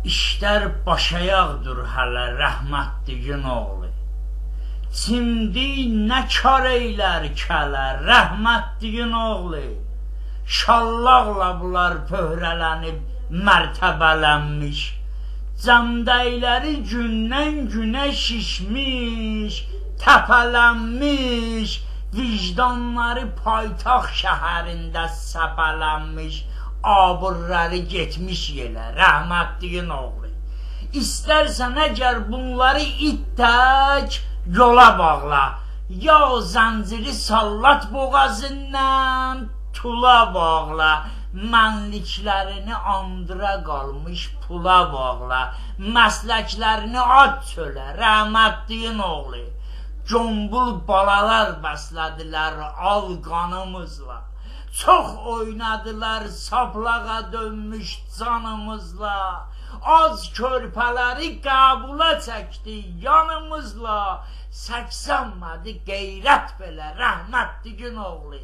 İşlər başayaqdır hələ rəhmətliyin oğlu. Çimdi nə kar eylər kələ rəhmətliyin oğlu. Şallaqla bunlar pöhrələnib mərtəbələnmiş. Cəmdəyləri gündən günə şişmiş, təpələnmiş, vicdanları paytaxt şəhərində səpələnmiş, abırları getmiş yelə, rəhmətliyin oğlu. İstərsən əgər bunları ittək yola bağla, ya zənciri sallat boğazından tula bağla, mənliklərini andıra qalmış pula bağla, məsləklərini at çölə, rəhmətliyin oğlu. Combul balalar bəslədilər al qanımızla, çox oynadılar saplağa dönmüş canımızla, az körpələri qəbula çəkdi yanımızla, səksənmədi qeyrət belə rəhmətliyin oğlu.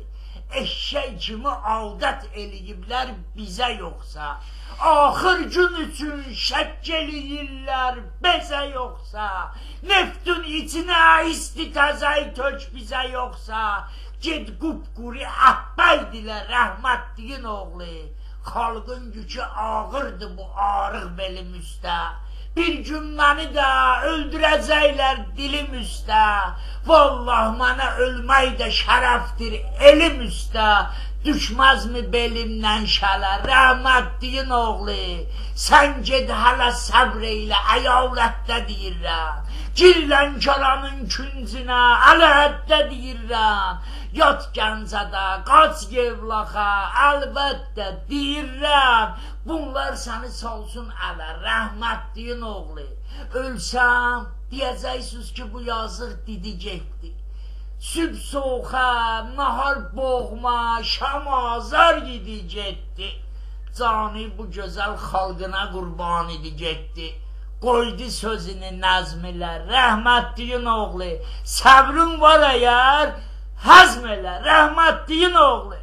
Eşşək kimi adət eləyiblər bizə yoxsa, axır gün üçün şək eləyirlər bezə yoxsa, neftün içinə isti təzəy tök bizə yoxsa, ged qupquri əhbəydilə rəhmətliyin oğlu. Xalqın yükü ağırdı bu arıq belim üstə, bir gün məni də öldürəcəklər dilim üstə, vallah mənə ölmək də şərəfdir elim üstə, düşməzmi belimdən şələ rəhmətliyin oğlu. Sən ged hələ səbr eylə əyalətdə deyirəm, gir Lənkəranın küncünə ələhəddə deyirəm, yat Gəncədə, qaç Yevlaxa, əlbəttə deyirəm, bunlar səni salsın ələ, rəhmətliyin oğlu. Ölsəm, deyəcəksiniz ki, bu yazıq didi getdi. Sübh soğuqa, nahar boğma, şam azar idi getdi. Cani bu gözəl xalqına qurban idi getdi. Qoydu sözünü nəzmilə, rəhmətliyin oğlu. Səbrin var əgər, həzm elə, rəhmətliyin oğlu.